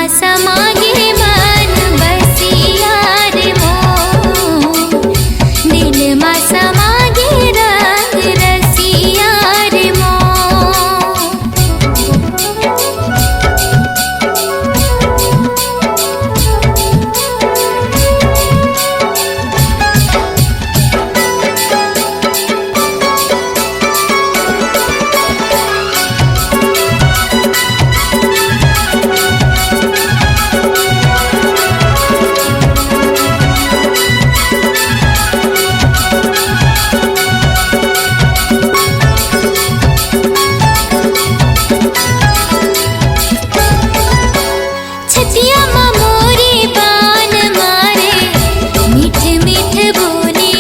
समागे मन बसिया रे मोर, दिल मा समागे रंग रसिया रे मोर। छतिया मा मोरे बान मारे, मीठ मीठ बोली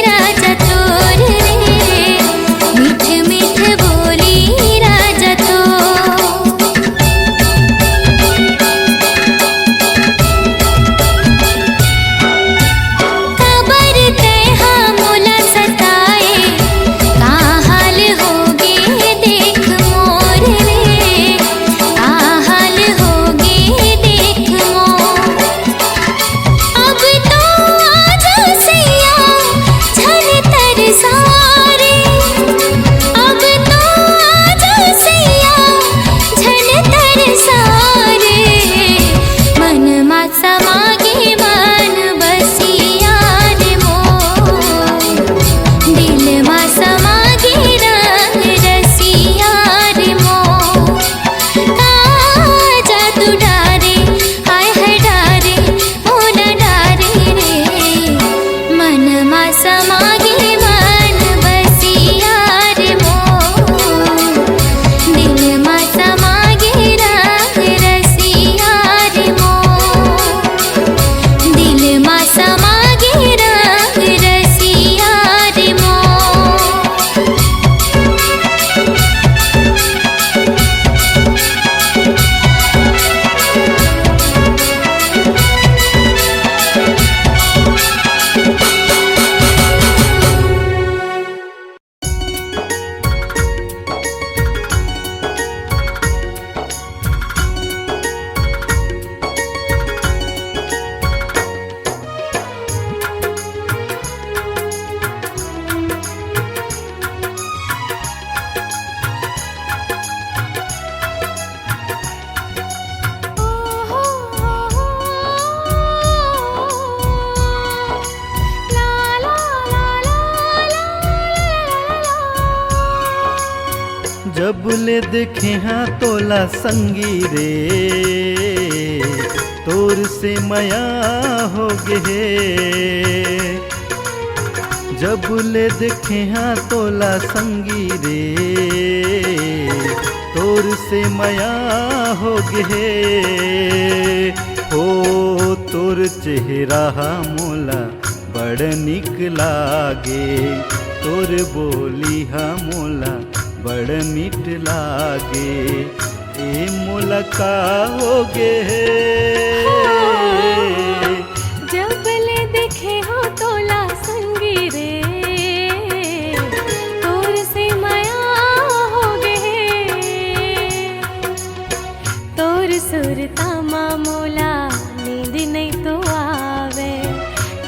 राजा तोर रे, मीठ मीठ बोली राजा तोर। खबर तैहा मोला सताए, का हाल होगे देख मोर रे, का हाल होगे देख मोर। अब तो आजा सैया झन तरसारे, अब तो आजा सैया झन तरसारे, मन मा समागे मन बसिया रे मोर, दिल मा समागे रंग रसिया रे मोर। काजा तू डारे, हाय हाय डारे, मोना डारे रे, मन मा समागे मन बसिया रे मोर, दिल मा समागे रंग रसिया रे मोर, दिल मा समागे रंग रसिया रे मोर। जब ले देखे हाँ तोला संगी रे, तोर से मया हो गे। जब ले देखे हाँ तोला संगी रे, तोर से मया हो गे। ओ तोर चेहरा मोला बड़ निक लागे, तोर बोली हा मोला बड़ मीठ लागे, ए मोला का होगे। जब ले देखे हो तोला संगी रे, तोर से माया होगे। तोर सुरता मा मोला नींद नहीं तो आवे,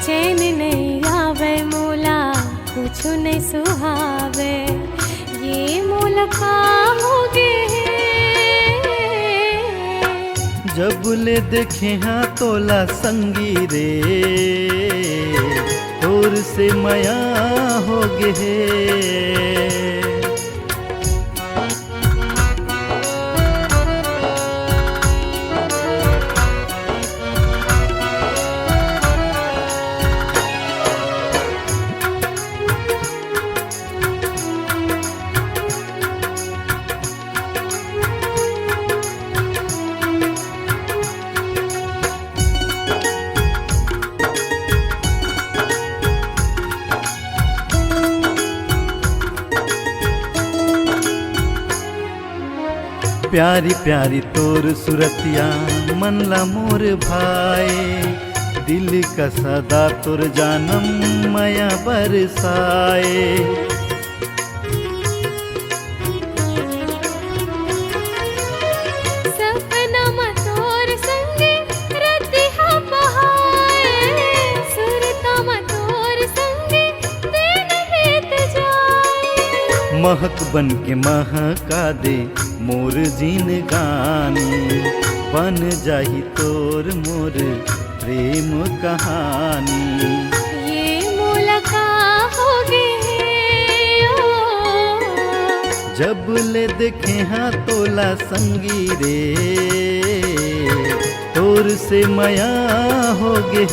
चैन नहीं आवे मोला कुछ नहीं सुहावे, ये मोला का होगे। जब ले देखे हाँ तोला संगी रे, तोर से मया हो गे। प्यारी प्यारी तोर सुरतिया मन ला मोर भाए, दिल का सदा तोर जानम माया बरसाए। सपना मा तोर संग महक बन के महका दे मोर जीन गानी, बन जाही तोर मोर प्रेम कहानी। ये मुलाकात होगी जब ले देखे हाँ तोला संगी रे, तोर से माया हो गे।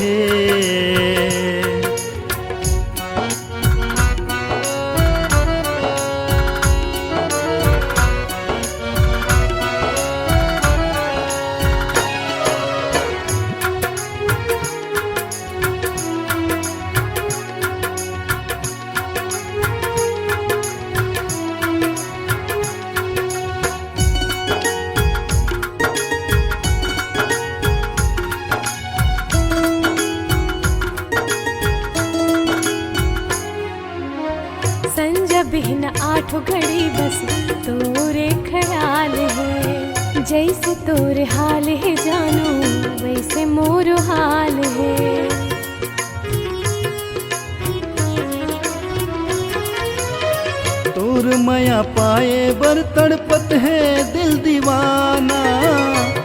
संजय बिन आठ घड़ी बस तोरे ख्याल है, जैसे तोरे हाल है जानू वैसे मोर हाल है। तोर माया पाए बर तड़पत है दिल दीवाना,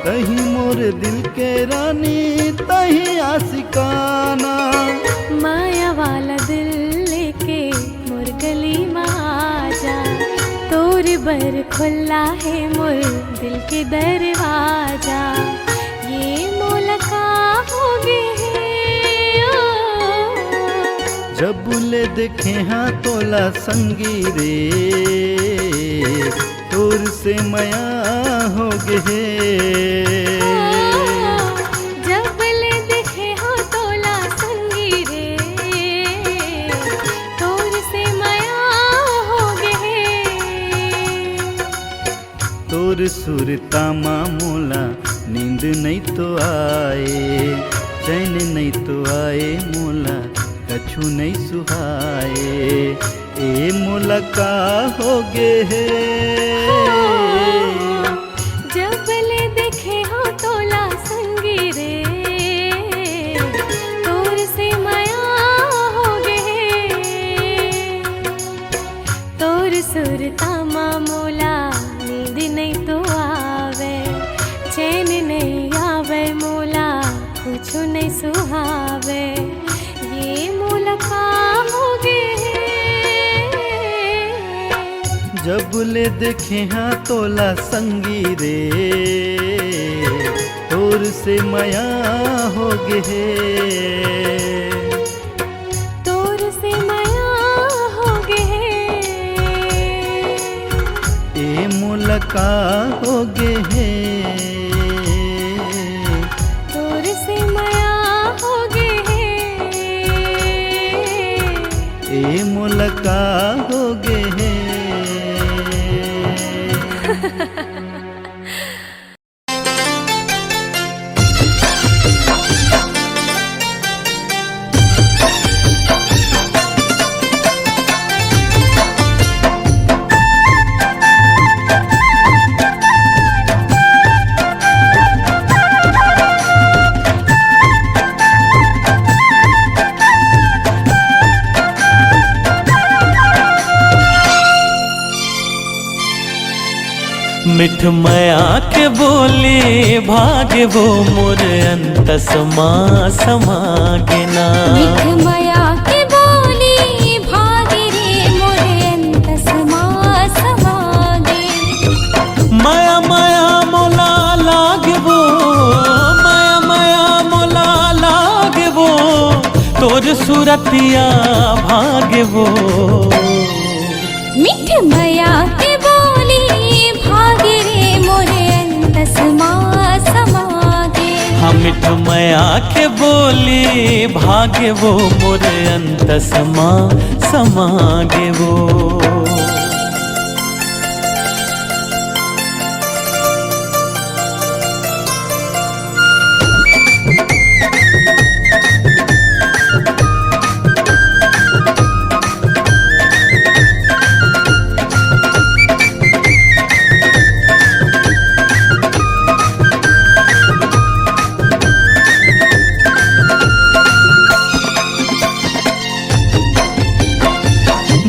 कहीं मोर दिल के रानी तहीं आशिकाना। माया वाला दिल लेके मोर गली में आ जा, तोर बर खुला है मोर दिल के दरवाजा। ये मुलाकात होगी जब ले देखे हाँ तोला संगी रे, तोर से माया हो गे। जब ले देखे हाँ तोला संगी रे, तोर से माया हो गे। तोर सुरतामा मोला नींद नहीं तो आए, चैन नहीं तो आए मोला कछु नहीं सुहाए। ए मोला का हो गे है जब ले देखे हो तोला संगी रे, तोर से माया हो गे। तोर सुरतामा मोला नींद नहीं तो आवे, चैन नहीं आवे मोला कुछ नहीं सुहावे। ये मुलाकात होगी जब ले देखे हाँ तोला संगी रे, तोर से माया हो गे। तोर से माया हो गे। ए मुलका हो गे है, तोर से माया हो गे। ए मुलका हो गे है। मिठ माया के बोले भागे वो मोर अंत समागे ना। मिठ माया के बोली भागे रे मोर अंत समागे। माया माया मोला लागे वो, माया माया मोला लागे वो, तोर सूरतिया भागे वो। मिठ माया के बोली भागे रे मोर अंत समागे। हम मिठ माया के बोली भागे वो मोर अंत समागे वो।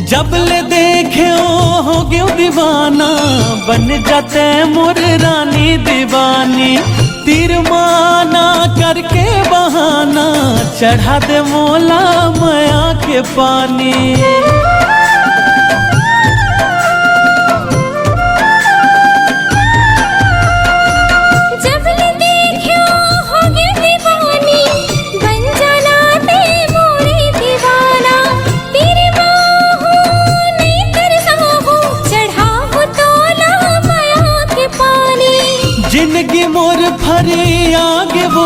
जब ले देख देखे ओ हो गयो दीवाना, बन जाते मोर रानी दीवानी। तीर माना करके बहाना, चढ़ा दे मोला माया के पानी। जिंदगी मोर फरी आगे वो,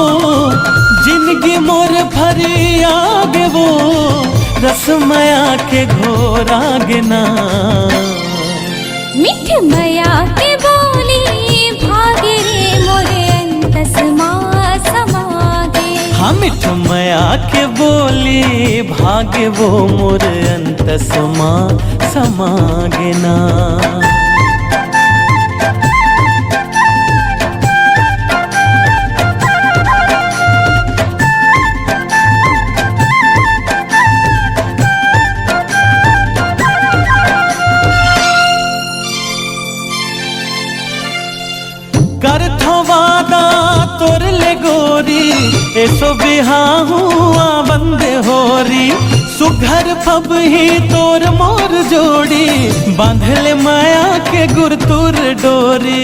जिंदगी मोर फरी आगे वो, रसमया के घोर आगे ना। मिठ मया के बोली भागे रे मोरे अंतस माँ समागे। हाँ मिठ मया के बोली भागे वो मोर अंतस माँ समागे ना। तोर ले गोरी ऐसो बिहाहू बंदे होरी। सुघर फब ही तोर मोर जोड़ी, बांधले माया के गुरतुर डोरी।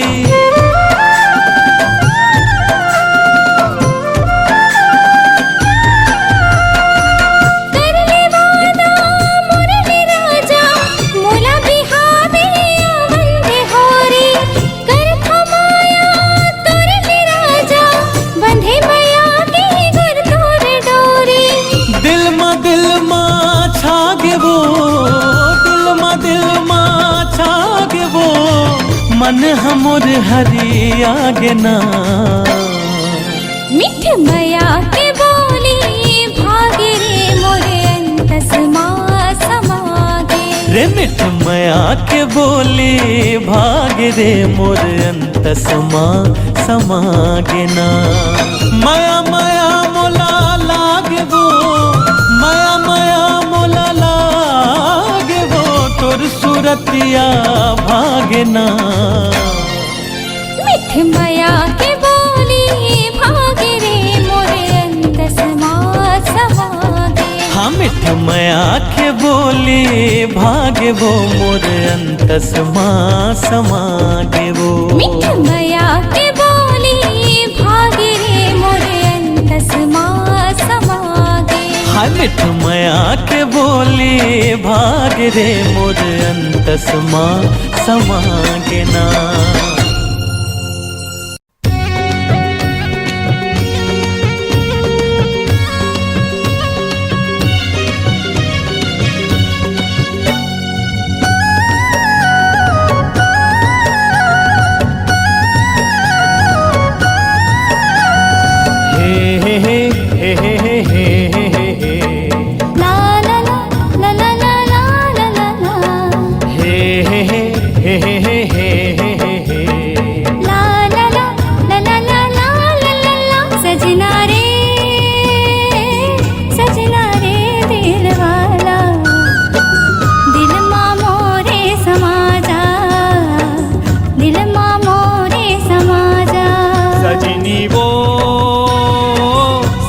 मन हमोर हरी आगे ना। मिठ मया के बोली भागे रे मोरे अंतस माँ समागे। रे मिठ मया के बोली भागे रे मोर अंतस माँ समागे ना। माया माया मोला लागे वो, माया माया मोला लागे वो, तोर सूरतिया भागे ना। मिठ मया के बोली भागे रे मोरे अंतस माँ समागे। हाँ मिठ मया के बोली भागे वो मोर अंतस माँ समागे वो। मिठ मया के बोली भागे रे मोरे अंतस माँ समागे। हाँ मिठ मया के बोली भागे रे मोर अंतस माँ समागे ना।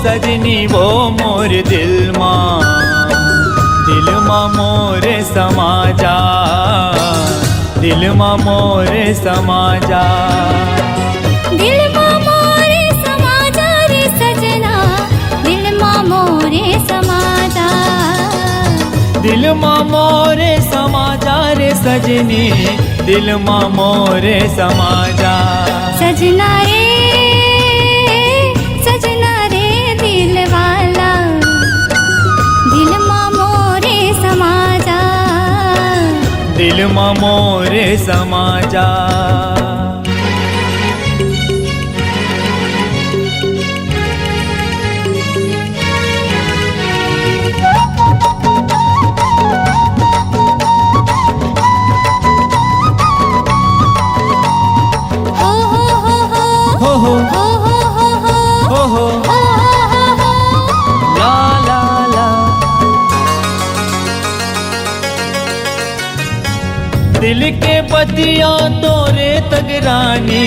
सजनी वो मोर दिल माँ मोरे समा जा, दिल माँ मोरे समा जा। दिल माँ मोरे समा जा रे सजना, दिल माँ मोरे समा जा। दिल माँ मोरे समा जा रे सजनी, दिल माँ मोरे समा जा। सजना रे दिल वाला, दिल माँ मोरे समा जा। दिल माँ मोरे समा जा। बतिया तोरे तक रानी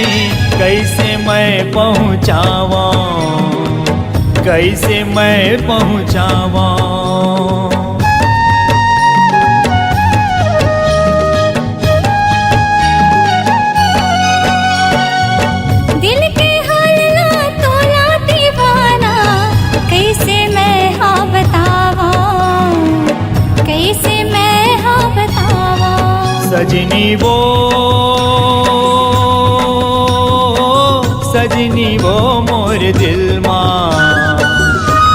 कैसे मैं पहुँचावा, कैसे मैं पहुँचावा। दिल के हाल ना तोला दीवाना, कैसे मैं हाँ बतावा, कैसे मैं हाँ बतावा। सजनी वो, सजनी वो मोर दिल माँ,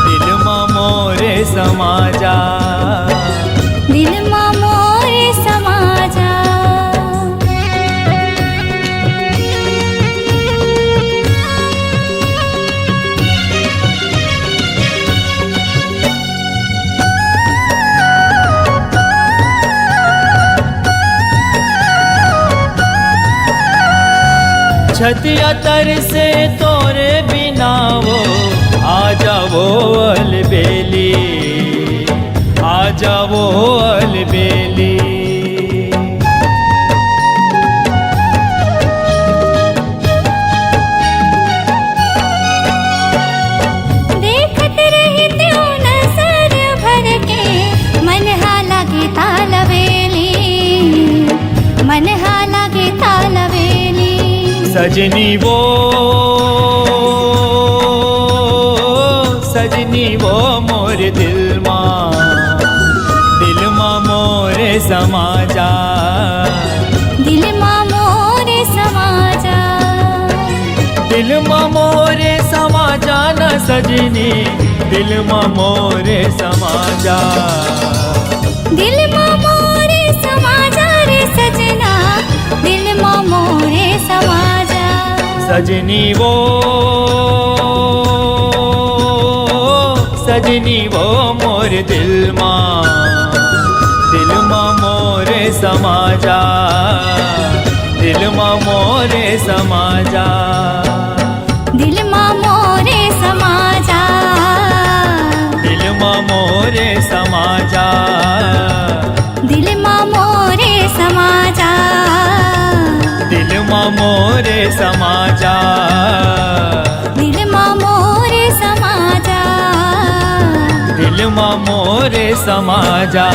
दिल माँ मोरे समाजा, दिल माँ मोरे समाजा। छतिया तर से तोरे बिना वो आ जावो अलबेली, आ जावो अलबेली। देखत रही त्यों नजर भर के, मन हा लागे तालवेली, मन हा लागे तालवेली। सजनी वो, सजनी वो मोर दिल माँ, दिल माँ मोरे समाजा, दिल माँ मोरे समाजा। दिल माँ मोरे समाजा न सजनी, दिल माँ मोरे समाजा। दिल माँ मोरे समाजा रे सजना, दिल माँ मोरे समाजा। सजनी वो, सजनी वो मोर दिल माँ, दिल माँ मोरे समाजा, दिल माँ मोरे समाजा। दिल माँ मोरे समाजा, दिल माँ मोरे समाजा, दिल माँ मोरे समाजा। दिल माँ मोरे समाजा, दिल माँ मोरे समाजा, दिल माँ मोरे समाजा।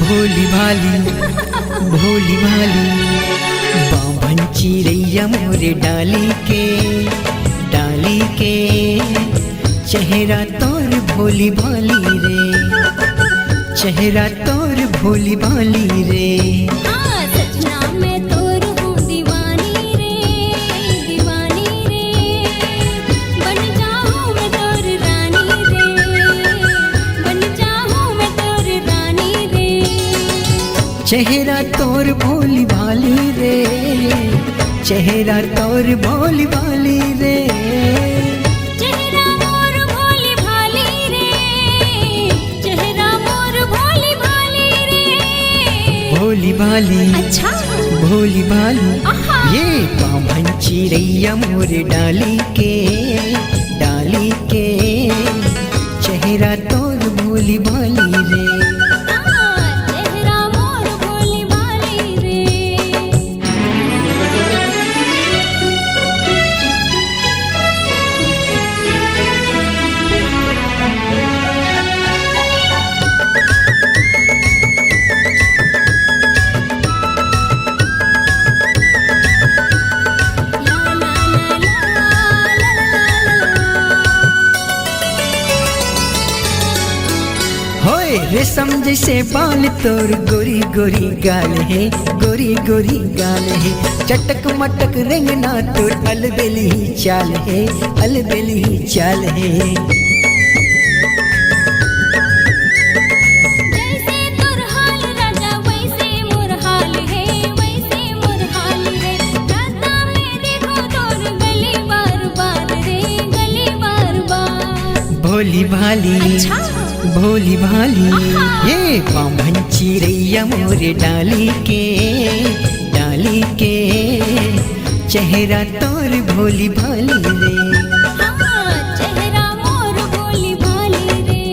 भोली भाली, भोली भाली, बाभन चिड़ैया मोरे डाली के, डाली के। चेहरा तोर भोली भाली रे, चेहरा तोर भोली भाली रे। सजना मैं तोर हूँ दीवानी रे, दीवानी रे। बन जाऊँ मैं तोर रानी रे, बन जाऊँ मैं तोर रानी रे। चेहरा तोर भोली भाली रे, चेहरा तोर भोली भाली रे। चेहरा मोर भोली भाली रे, चेहरा मोर भोली भाली रे। भोली भाली, अच्छा भोली भाली, आहा। ये बाभन चिड़ैया मोरे डाली के, डाली के। चेहरा तोर भोली भाली रे। चेहरा मोर भोली भाली रे। होए रेशम जैसे बाल तोर गोरी गोरी गाल है, गोरी गोरी गाल है। चटक मटक रंगना तोर अलबेली चाल है, अलबेली चाल है। जैसे तोर हाल राजा वैसे मोर हाल भोली भाली भोली भाली ये बामन चिड़ैया मोरे डाली के चेहरा तोर भोली भाली रे। चेहरा मोर भोली भाली रे।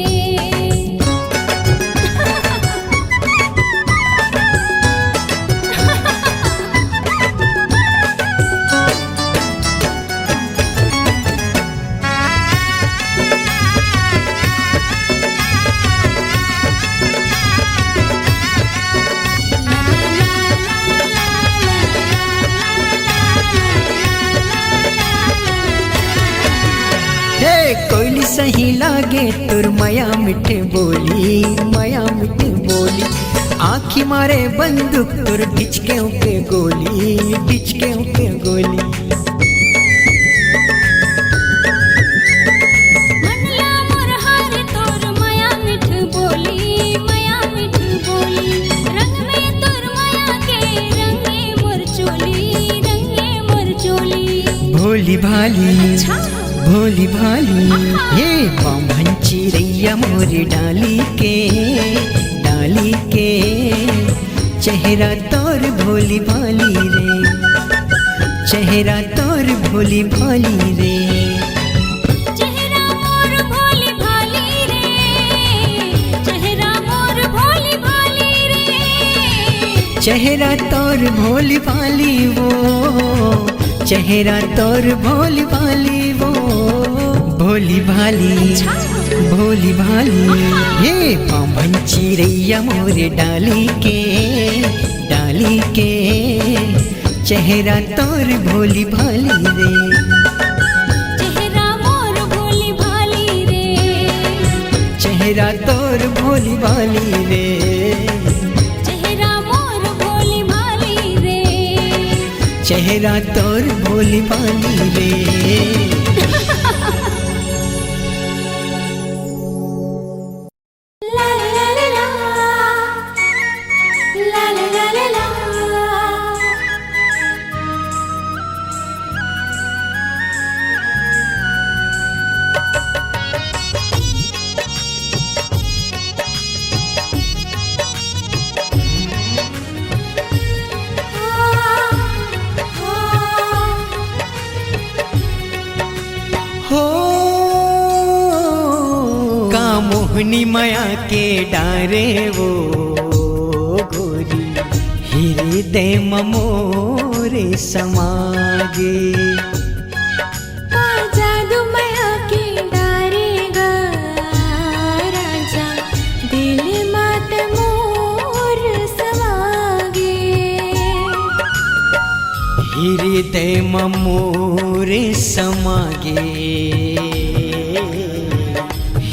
कोयली सही लागे तुर माया मिठे बोली आँखी मारे बंदूक तुर ढिचके पे गोली मनला मोर हार तोर माया मिठ बोली रंग में तोर माया के रंगे मोर चोली भोली भाली ये बामन चिड़ैया मोरे डाली के चेहरा तोर भोली भाली रे। चेहरा तोर भोली भाली रे। चेहरा मोर भोली भाली रे। चेहरा मोर भोली भाली रे। चेहरा तोर भोली भाली वो चेहरा तोर भोली भाली वो भोली भाली ये बामन चिड़ैया मोरे डाली के चेहरा तोर भोली भाली रे। चेहरा मोर भोली भाली रे। चेहरा तोर भोली भाली रे। चेहरा मोर भोली भाली रे। चेहरा तोर भोली भाली रे। ला ला ला ला ला ला ला ला ला। हो का मोहनी माया के डारे वो गोरी हृदय मोरे समागे। का जादू माया के डारेगा राजा दिल मात मोर समागे। हृदय मोरे समागे।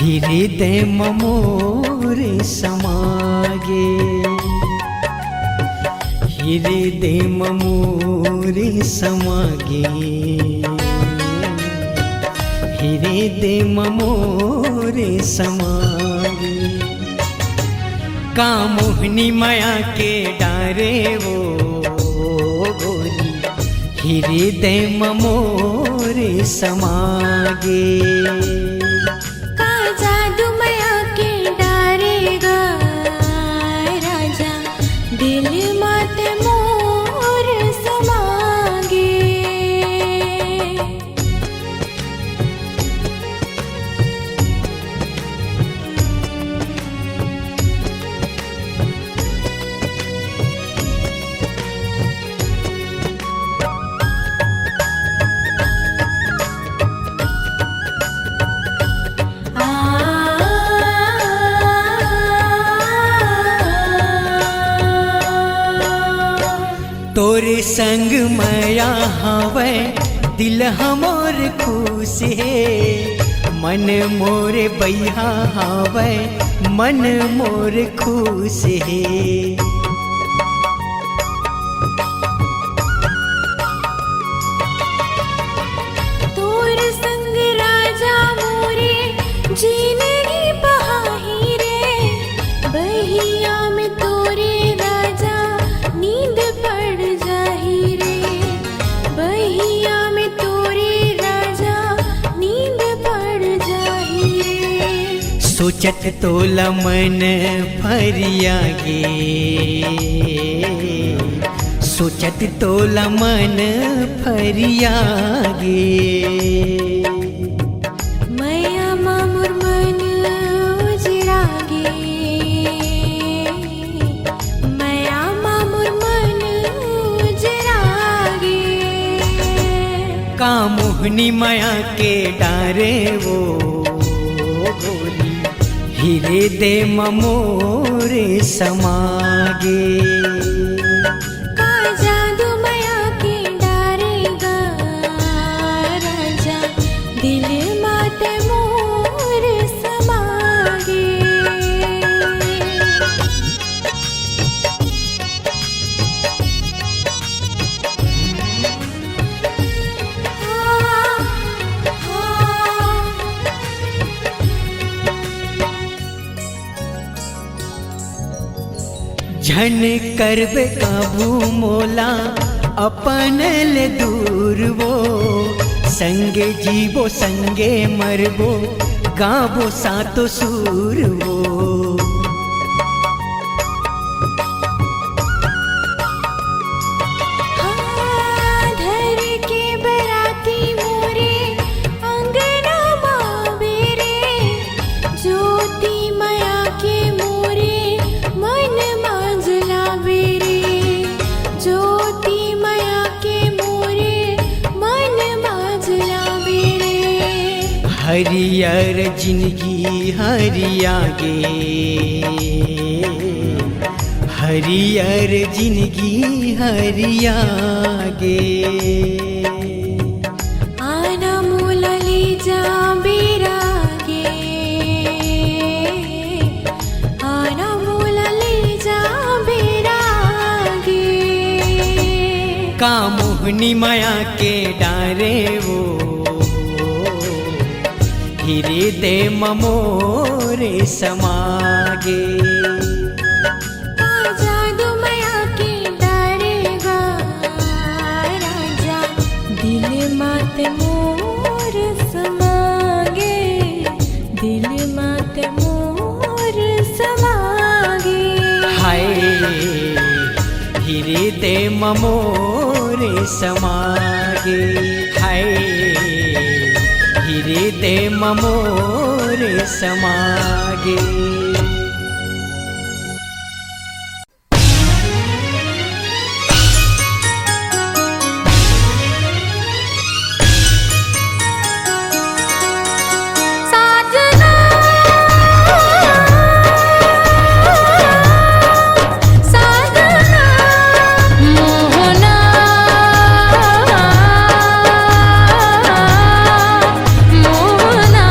हृदय मोरे समागे। हृदय मोरे समागे। हृदय मोरे समागे। का मोहनी माया के डारे वो गोरी हृदय मोरे समागे। का जादू माया के डारेगा राजा दिल मात मोर समागे। तोरे संग माया हवे दिल हमोर खुश है। मन मोरे बैहा हवे मन मोर खुश है। तोर संग राजा मोरे जिंदगी बहाही रे। बहिया में तोरे राजा नींद पड़ जाही रे। बहिया में तोरे राजा नींद पड़ जाही रे। सोचत तोला मन फरिया गे, सोचत तोला मन फरिया गे। मैया मामुर मन उजरागे, मैया मामुर मन उजरागे। का मोहनी माया के डारे वो गोरी, हीरे दे ममोरे समागे। का जादू माया के डारेगा राजा, दिल माते मोर समागे। झन करबे काबू मोला अपन ले दूर वो, संगे जीवो संगे मरबो गाबो सातो सुर वो। धर के बराती मोरे अंगना मावेरे, ज्योति माया के मोरे मन मांझलावे रे, ज्योति माया के मोरे मन मांझलावे रे। हरियर जिंदगी हरिया गे, हरियर जिंदगी हरिया गे। आना मोला ले जा बेरागे, आना मोला ले जा बेरागे। का मोहनी माया के डारे वो, हीरे दे ममोरे समागे। का जादू माया के डारेगा राजा, दिल माते मोर समागे, दिल माते मोर समागे। हाय हीरे दे ममोरे समागे, हाय हीरे दे ममोरे समागे। साजना साजना मोहना मोहना।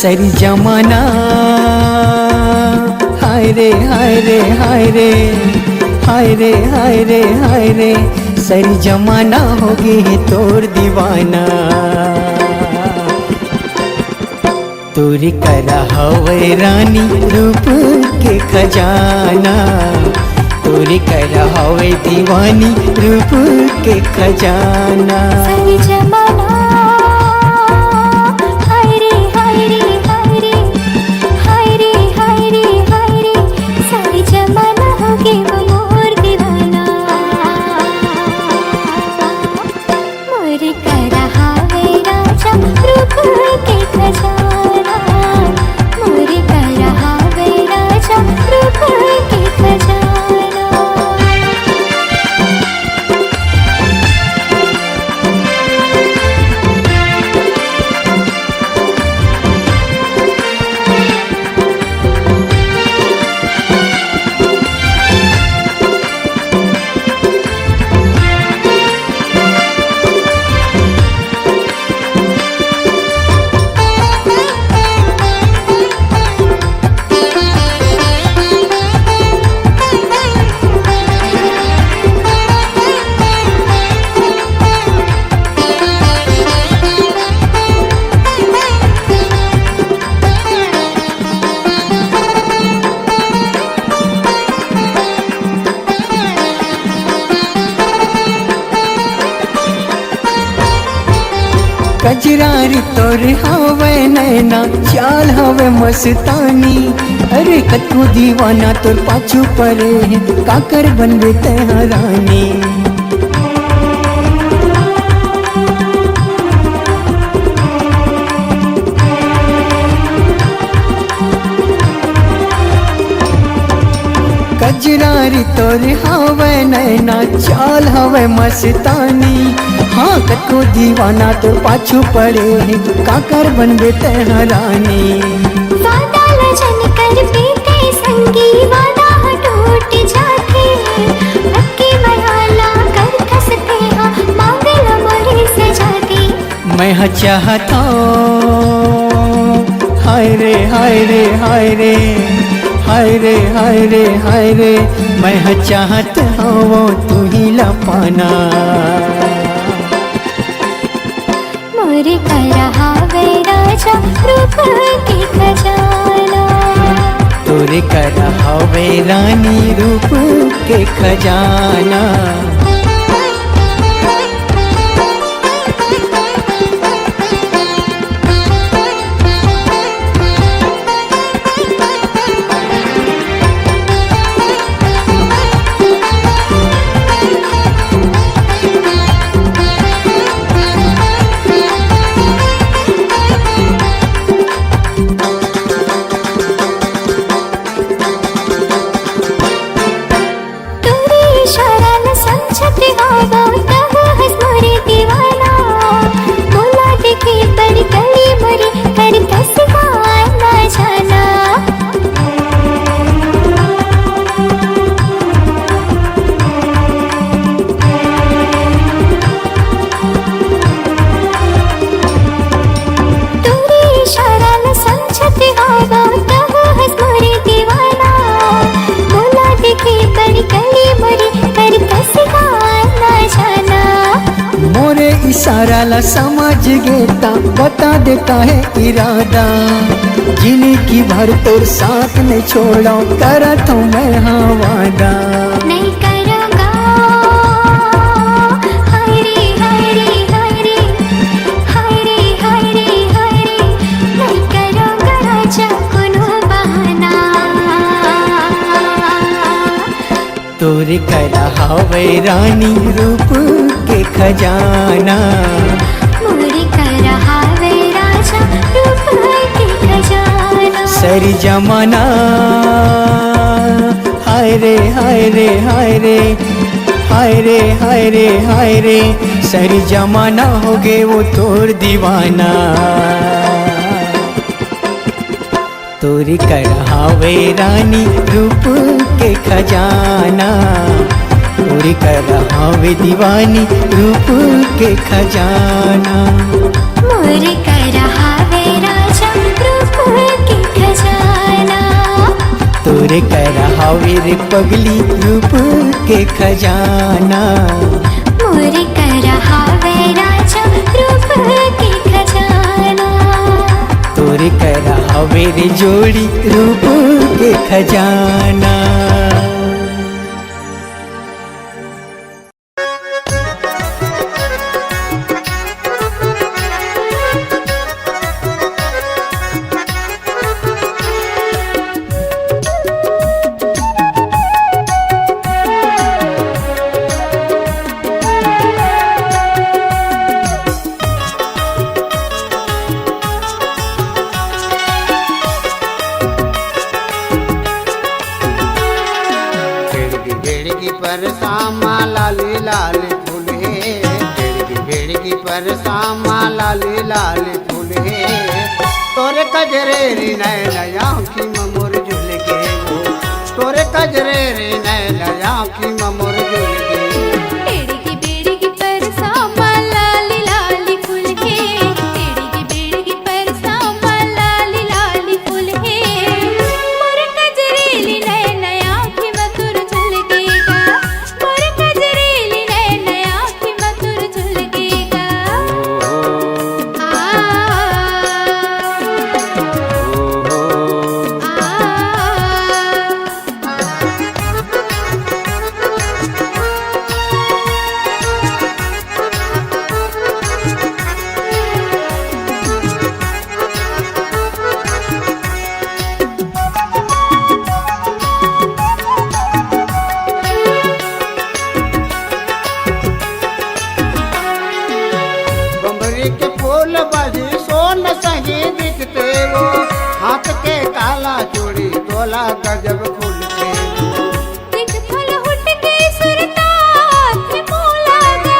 सरी जमाना हाय रे हाय रे हाय रे हाय रे हाय रे हाय रे सरी जमाना हो गई तोर दीवाना तोरी करा हवे रानी रूप के खजाना तोरी करा हवे दीवानी रूप के खजाना सरी जमाना हाय रे हाय रे हाय रे हाय रे हाय रे हाय रे सरी जमाना हो गई मोर दीवाना मोर करा हावे राजा रूप के खजाना मोर करा हावे राजा रूप के खजाना कजरारी तोर हवे नैना चाल हवे मस्तानी अरे कतू दीवाना तोर पाछू परे काकर बनबे तेहा रानी कजरारी तोर हवे नैना चाल हवे मस्तानी हाँ कतको दीवाना तो पाछू पड़े काकर बनबे तेहा रानी वादा लजन कर पीते संगी वादा टूट जाते अक्की मयाला कर खसते हाँ मांगल मोरी से जाती मैं चाहता हाय रे हाय रे हाय रे हाय रे हाय रे हाय रे मैं चाहत हूँ तू ही ला पाना मोर करा हावे राजा रूप के खजाना तोरे करा हवे रानी रूप के खजाना इशारा ला समझ गेता बता देता है इरादा जिंदगी भर तोर साथ नहीं छोड़ा करा तो मैं हाँ वादा नहीं करूँगा हाय रे हाय रे हाय रे हाय रे हाय रे हाय रे नहीं करूँगा राजा कोनो बहाना तोरे करा हवे रानी रूप के खजाना मोरे करा हावे राजा रूप के खजाना सरी जमाना हाय रे हाय रे हाय रे हाय रे हाय रे हाय रे सरी जमाना हो गे वो तोर दीवाना तोरी कढ़ावे रानी रूप के खजाना तोरी कढ़ावे दीवानी रूप के खजाना मोरे करा हावे राजा रूप मोरे पगली रूप के खजाना। मोरे करा हावे राजा रूप के खजाना। तोरे करा हवे रे जोड़ी रूप के खजाना। पर सामा लाली लाल फूल है, भेड़गी भेड़गी पर सामा लाली लाल फूल है। तोरे कजरेरी नैन आँखी मोर झुल के वो, तोरे कजरेरी नैन आँखी मोर झुल के। बेड़गी बेड़गी पर सामा लाली लाली फूल है, बेड़गी बेड़गी पर सामा लाली लाली फूल है। मोर कजरेली नैन आँखी मधुर झुलकेगा, मोर कजरेली नैन आँखी मधुर झुलकेगा। बम्बरी के फूल बाजी सोन सही दिखते वो, हाथ के काला चूड़ी तोला गजब खुल के वो। देख फल हुट के सुरतात में मोलागा,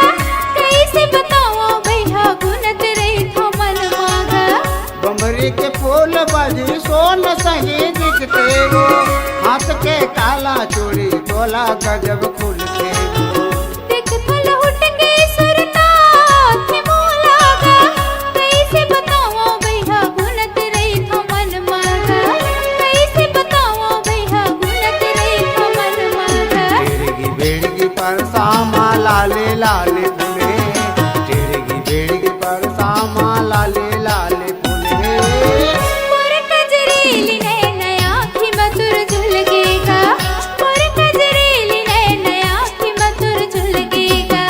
कैसे बताओ भैया गुनत रही थो मन मागा। बम्बरी के फूल बाजी सोन सही दिखते वो, हाथ के काला चूड़ी तोला गजब खुल के वो। देख फल हुट के सुरतात में मोलागा, कैसे बताओ भैया गुनत रही थो मन मागा, कैसे बताओ भैया गुनत रही थो मन मागा। बेड़गी बेड़गी पर सामा लाले लाले फूले, बेड़गी बेड़गी पर सामा लाले लाले फूले। मोर कजरेली नैन आँखी मधुर झुलकेगा, मोर कजरेली नैन आँखी मधुर झुलकेगा।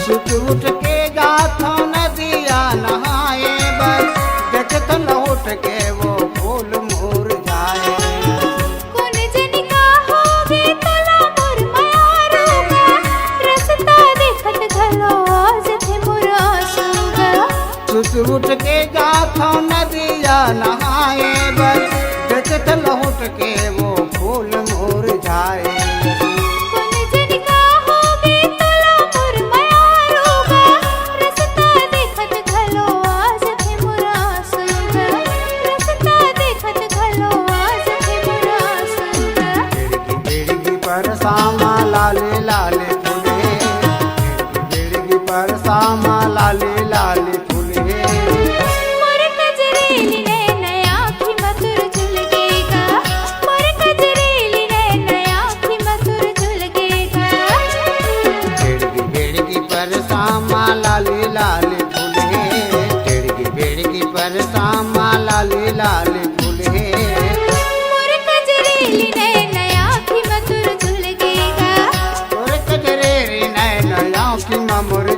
सुत उठ के जाथो नदिया नहाए बर, देखत न उठ के वो फूल मुरझाए। कौन जनी का होगे तला मोर मारूगा, रस्ता देखत घलो आज थे मोर आंसूगा। सुत उठ के जाथो नदिया नहाए बर, देखत न उठ के वो फूल मुरझाए। कौन जनी का होगे तला मोर मारूगा, रस्ता देखत घलो आज थे मोर आंसूगा, रस्ता देखत घलो आज थे मोर आंसूगा। बेड़गी बेड़गी पर सामा लाले लाले फूले, बेड़गी पर सामा लाले लाले फूले। मोर कजरेली नैन आँखी मधुर झुलकेगा, मोर कजरेली नैन आँखी मधुर झुलकेगा। बेड़गी बेड़गी पर सामा लाले लाले फूले, बेड़गी बेड़गी पर सामा लाले लाले फूले। मोर कजरेली नैन आँखी मधुर झुलकेगा, तोरे कजरेरी नैन आँखी मोर